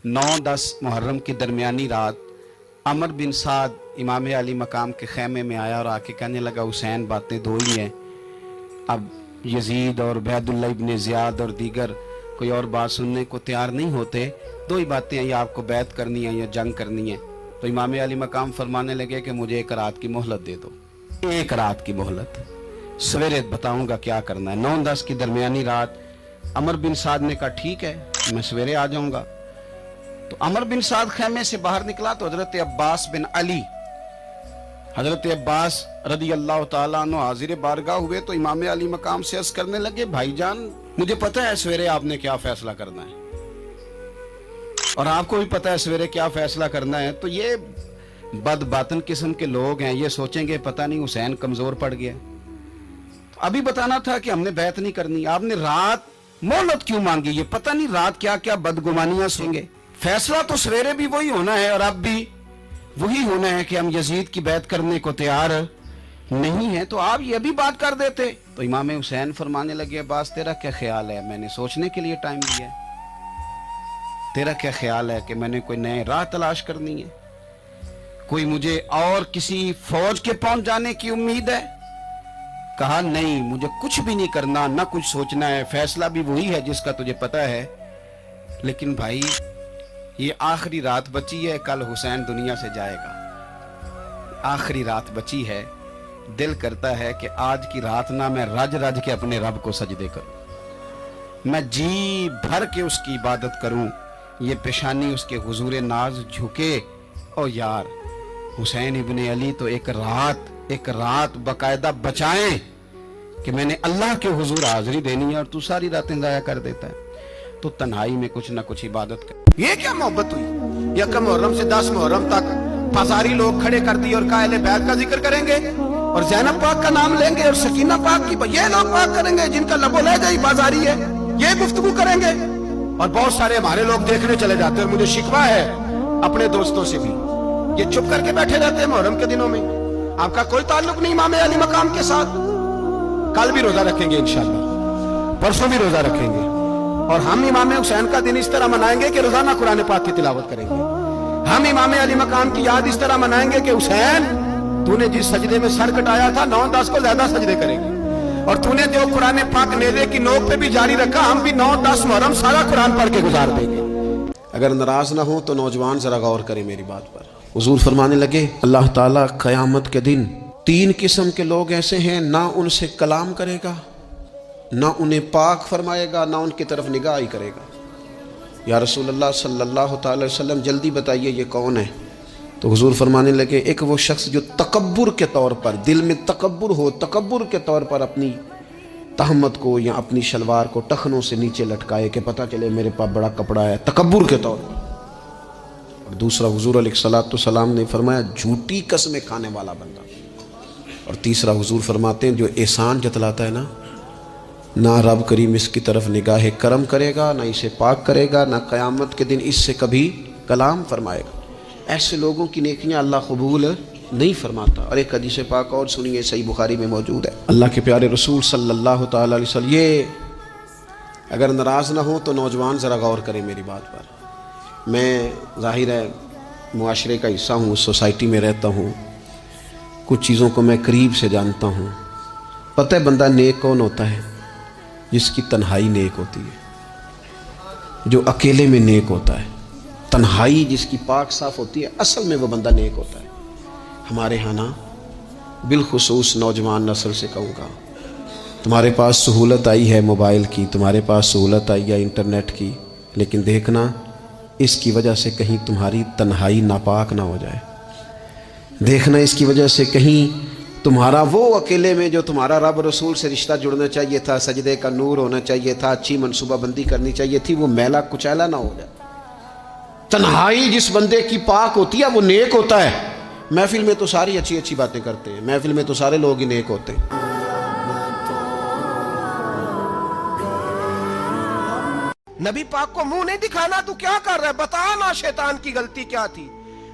9-10 मुहर्रम की दरमियानी रात अमर बिन साद इमाम अली मकाम के खैमे में आया और आके कहने लगा, हुसैन बातें दो ही हैं, अब यजीद और उबैदुल्ला इब्न ज़ियाद और दीगर कोई और बात सुनने को तैयार नहीं होते, दो ही बातें हैं, या आपको बैत करनी है या जंग करनी है। तो इमाम अली मकाम फरमाने लगे कि मुझे एक रात की मोहलत दे दो, एक रात की मोहलत, सवेरे बताऊंगा क्या करना है। 9-10 की दरमियानी रात अमर बिन साद ने कहा ठीक है, मैं सवेरे आ जाऊंगा। तो अमर बिन साद खैमे से बाहर निकला तो हजरत अब्बास बिन अली, हजरत अब्बास रदी अल्लाह ताला अन्हु हाजिर बारगाह हुए। तो इमाम अली मकाम से अर्ज करने लगे, भाईजान मुझे पता है सवेरे आपने क्या फैसला करना है और आपको भी पता है सवेरे क्या फैसला करना है। तो ये बदबातन किस्म के लोग हैं, ये सोचेंगे पता नहीं हुसैन कमजोर पड़ गया। तो अभी बताना था कि हमने बैत नहीं करनी, आपने रात मोहलत क्यों मांगी? ये पता नहीं रात क्या क्या बदगुमानियां सुनेंगे। फैसला तो सवेरे भी वही होना है और अब भी वही होना है कि हम यजीद की बैत करने को तैयार नहीं है, तो आप ये भी बात कर देते। तो इमाम हुसैन फरमाने लगे, अब्बास तेरा क्या ख्याल है? मैंने सोचने के लिए टाइम दिया है। तेरा क्या ख्याल है कि मैंने कोई नए राह तलाश करनी है? कोई मुझे और किसी फौज के पहुंच जाने की उम्मीद है? कहा नहीं, मुझे कुछ भी नहीं करना, ना कुछ सोचना है, फैसला भी वही है जिसका तुझे पता है। लेकिन भाई ये आखिरी रात बची है, कल हुसैन दुनिया से जाएगा, आखिरी रात बची है, दिल करता है कि आज की रात ना मैं रज रज के अपने रब को सजदे करूं, मैं जी भर के उसकी इबादत करूं, ये पेशानी उसके हुजूर नाज झुके। और यार हुसैन इब्ने अली तो एक रात बकायदा बचाएं कि मैंने अल्लाह के हुजूर हाजिरी देनी है और तू सारी रातें जाया कर देता है। तो तन्हाई में कुछ ना कुछ इबादत कर। ये क्या मोहब्बत हुई? यकम मुहर्रम से 10 मुहर्रम तक बाजारी लोग खड़े कर दिए और कायले बैत का जिक्र करेंगे और ज़ैनब पाक का नाम लेंगे और सकीना पाक की, ये लोग पाक करेंगे जिनका लबो लहजा ही बाजारी है, ये गुफ्तगू करेंगे। और बहुत सारे हमारे लोग देखने चले जाते हैं और मुझे शिकवा है अपने दोस्तों से भी, ये चुप करके बैठे रहते हैं मुहर्रम के दिनों में। आपका कोई ताल्लुक नहीं इमाम अली मकाम के साथ। कल भी रोजा रखेंगे इंशाअल्लाह, परसों भी रोजा रखेंगे और हम इमाम हुसैन का दिन इस तरह मनाएंगे कि रोजाना कुरान पाक की तिलावत करेंगे। हम इमाम अली मकाम की याद इस तरह मनाएंगे कि हुसैन तूने जिस सजदे में सर कटाया था 9-10 को ज्यादा सजदे करेंगे, और तूने जो कुरान पाक नेज़े की नोक पे भी जारी रखा, हम भी 9-10 मुहर्रम सारा कुरान पढ़ के गुजार देंगे। अगर नाराज ना हो तो नौजवान जरा गौर करें मेरी बात पर। हुजूर फरमाने लगे, अल्लाह ताला क़यामत के दिन 3 किस्म के लोग ऐसे हैं, ना उनसे कलाम करेगा, ना उन्हें पाक फरमाएगा, ना उनकी तरफ निगाह ही करेगा। या रसूल अल्लाह सल्लल्लाहु अलैहि वसल्लम जल्दी बताइए ये कौन है? तो हुजूर फरमाने लगे, एक वो शख्स जो तकब्बुर के तौर पर, दिल में तकब्बुर हो, तकब्बुर के तौर पर अपनी तहमत को या अपनी शलवार को टखनों से नीचे लटकाए कि पता चले मेरे पास बड़ा कपड़ा है, तकब्बुर के तौर पर। और दूसरा हुजूर अलैहिस्सलाम ने फरमाया झूठी कसमें खाने वाला बंदा। और तीसरा हुजूर फरमाते हैं जो एहसान जतलाता है ना रब करीम इसकी तरफ निगाह करम करेगा, ना इसे पाक करेगा, ना क़यामत के दिन इससे कभी कलाम फरमाएगा। ऐसे लोगों की नेकियां अल्लाह कबूल नहीं फरमाता। और एक हदीस पाक और सुनिए, सही बुखारी में मौजूद है, अल्लाह के प्यारे रसूल सल्लल्लाहु ताला अलैहि वसल्लम, ये अगर नाराज़ ना हो तो नौजवान ज़रा गौर करें मेरी बात पर। मैं ज़ाहिर है मुआशरे का हिस्सा हूँ, सोसाइटी में रहता हूँ, कुछ चीज़ों को मैं करीब से जानता हूँ। पता है बंदा नेक कौन होता है? जिसकी तन्हाई नेक होती है, जो अकेले में नेक होता है, तन्हाई जिसकी पाक साफ होती है, असल में वो बंदा नेक होता है। हमारे यहाँ ना बिलखुसूस नौजवान नस्ल से कहूँगा, तुम्हारे पास सहूलत आई है मोबाइल की, तुम्हारे पास सहूलत आई है इंटरनेट की, लेकिन देखना इसकी वजह से कहीं तुम्हारी तन्हाई नापाक ना हो जाए। देखना इसकी वजह से कहीं तुम्हारा वो अकेले में जो तुम्हारा रब रसूल से रिश्ता जुड़ना चाहिए था, सजदे का नूर होना चाहिए था, अच्छी मनसूबाबंदी करनी चाहिए थी, वो मैला कुचैला ना हो जाए। तन्हाई जिस बंदे की पाक होती है वो नेक होता है। महफिल में तो सारी अच्छी अच्छी बातें करते हैं, महफिल में तो सारे लोग ही नेक होते हैं। नबी पाक को मुंह नहीं दिखाना, तू क्या कर रहा है? बता ना शैतान की गलती क्या थी।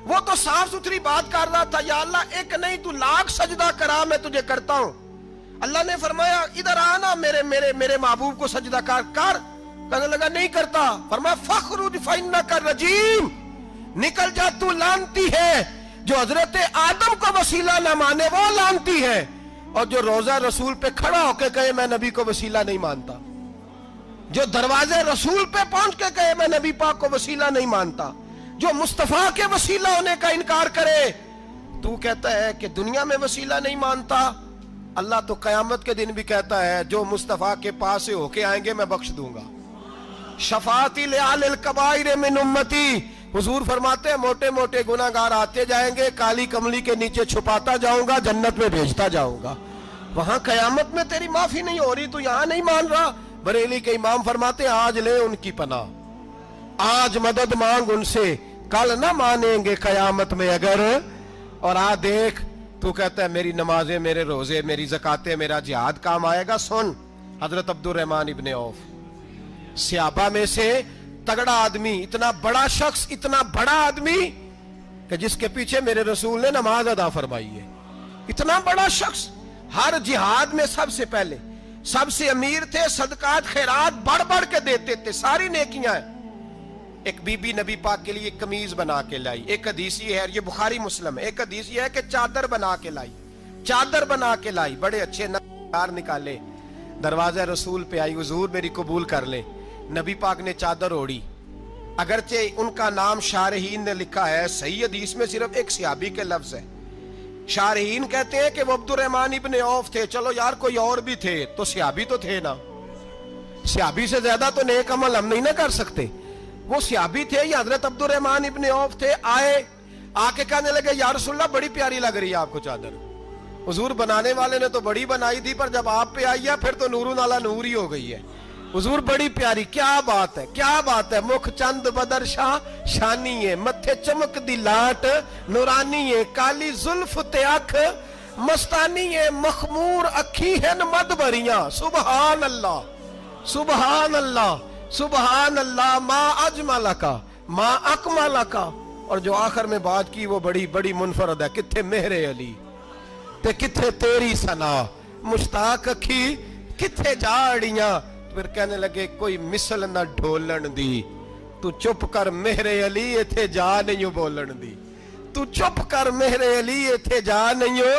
वो तो साफ सुथरी बात कर रहा था, या अल्लाह एक नहीं तू लाख सजदा करा, मैं तुझे करता हूं। अल्लाह ने फरमाया इधर आना, मेरे मेरे मेरे महबूब को सजदा कर। कहने लगा नहीं करता। फरमाया फखरुज फइन्नका रजीम, निकल जा तू लानती है। जो हजरत आदम को वसीला न माने वो लानती है, और जो रोजा रसूल पे खड़ा होके कहे मैं नबी को वसीला नहीं मानता, जो दरवाजे रसूल पे पहुंच के कहे मैं नबी पाक को वसीला नहीं मानता, जो मुस्तफा के वसीला होने का इनकार करे, तू कहता है कि दुनिया में वसीला नहीं मानता। अल्लाह तो कयामत के दिन भी कहता है जो मुस्तफा के पास से होके आएंगे मैं बख्श दूंगा। शफाती लिल कबाइर मिन उम्मती, हुजूर फरमाते हैं मोटे मोटे गुनाहगार आते जाएंगे, काली कमली के नीचे छुपाता जाऊंगा, जन्नत में भेजता जाऊंगा। वहां कयामत में तेरी माफी नहीं हो रही, तू यहां नहीं मान रहा। बरेली के इमाम फरमाते हैं आज ले उनकी पनाह, आज मदद मांग उनसे, कल ना मानेंगे कयामत में अगर। और आ देख, तू कहता है मेरी नमाजें, मेरे रोजे, मेरी ज़कातें, मेरा जिहाद काम आएगा। सुन, हजरत अब्दुर्रहमान इब्ने औफ सहाबा में से तगड़ा आदमी, इतना बड़ा शख्स, इतना बड़ा आदमी कि जिसके पीछे मेरे रसूल ने नमाज अदा फरमाई है। इतना बड़ा शख्स, हर जिहाद में सबसे पहले, सबसे अमीर थे, सदकात खैरात बढ़ बढ़ के देते थे, सारी नेकियां। एक बीबी नबी पाक के लिए कमीज बना के लाई। एक हदीस ये है, ये बुखारी मुस्लिम है, एक हदीस ये है कि चादर बना के लाई, चादर बना के लाई, बड़े अच्छे नकार निकाले, दरवाजा रसूल पे आई, हुजूर मेरी कबूल कर ले। नबी पाक ने चादर ओढ़ी, अगरचे उनका नाम शारहीन ने लिखा है, सही हदीस में सिर्फ एक सहाबी के लफ्ज है। शारहीन कहते हैं कि वो अब्दुर्रहमान इब्ने औफ थे। चलो यार कोई और भी थे तो सहाबी तो थे ना, सहाबी से ज्यादा तो नेक अमल हम नहीं ना कर सकते। वो सहाबी थे, ये हजरत अब्दुर्रहमान इब्ने औफ थे। आए, आके कहने लगे या रसूलल्लाह बड़ी प्यारी लग रही है आपको चादर। हुजूर बनाने वाले ने तो बड़ी बनाई थी, पर जब आप पे आई है फिर तो नूरुन अला नूर ही हो गई है। हुजूर बड़ी प्यारी, क्या बात है, क्या बात है। मुख चंद बदर शाह शानी है, मथे चमक दी लाट नूरानी है, काली जुल्फ ते अख मस्तानी है, मखमूर अखी है मद भरियां। सुबहान अल्लाह, सुबहान अल्लाह, सुबहान अल्लाह। माँ अजमला का, माँ अकमला का। और जो आखिर में बात की वो बड़ी बड़ी मुनफरद है, किथे मेहरे अली ते किथे तेरी सना, मुश्ताक अखी किथे जाड़ियां। फिर कहने लगे कोई मिसल न ढोलन दी, तू चुप कर मेहरे अली इथे जा नहीं बोलन दी, तू चुप कर मेहरे अली इथे जा नहीं हो।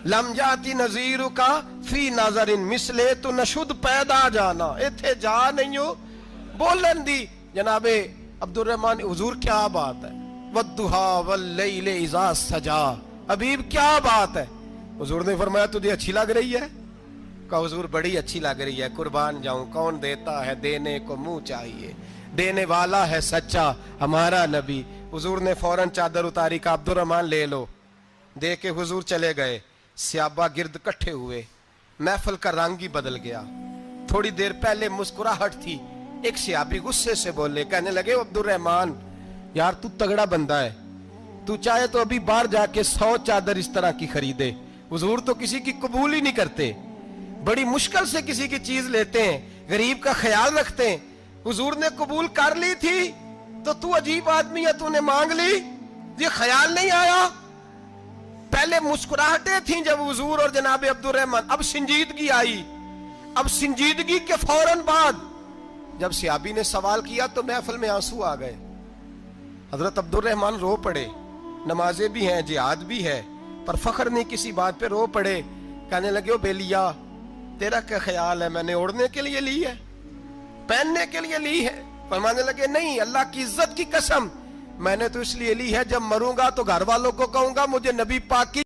लम जाती नजीर का फी नजरिन मिसले, तू नशुद पैदा जाना इथे जा नहीं हो बोलन दी। जनाबे अब्दुर्रहमान, हुजूर क्या बात है, वद्दुहा वल्लैल इज़ा सजा, हबीब क्या बात है। हुजूर ने फरमाया तुझे अच्छी लग रही है? कहा हुजूर बड़ी अच्छी लग रही है, कुर्बान जाऊं, कौन देता है देने को मुंह चाहिए, देने वाला है सच्चा हमारा नबी। हुजूर ने फौरन चादर उतारी, का अब्दुर्रहमान ले लो, दे के हुजूर चले गए। सहाबा गिर्द इकट्ठे हुए, महफिल का रंग ही बदल गया। थोड़ी देर पहले मुस्कुराहट थी, एक सहाबी गुस्से से बोले, कहने लगे अब्दुर्रहमान यार तू तगड़ा बंदा है, तू चाहे तो अभी बाहर जाके 100 चादर इस तरह की खरीदे। हुजूर तो किसी की कबूल ही नहीं करते, बड़ी मुश्किल से किसी की चीज लेते हैं, गरीब का ख्याल रखते हैं। हुजूर ने कबूल कर ली थी तो तू अजीब आदमी है, तूने मांग ली, ये ख्याल नहीं आया। पहले मुस्कुराहटें थी जब हुजूर और जनाब अब्दुर्रहमान, अब संजीदगी आई। अब संजीदगी के फौरन बाद जब सहाबी ने सवाल किया तो महफिल में आंसू आ गए। हजरत अब्दुर्रहमान रो पड़े, नमाजें भी हैं, जिहाद भी है, पर फख्र नहीं किसी बात पे, रो पड़े। कहने लगे ओ बेलिया तेरा क्या ख्याल है, मैंने ओढ़ने के लिए ली है, पहनने के लिए ली है? फरमाने लगे नहीं, अल्लाह की इज्जत की कसम मैंने तो इसलिए ली है, जब मरूंगा तो घर वालों को कहूंगा मुझे नबी पाक की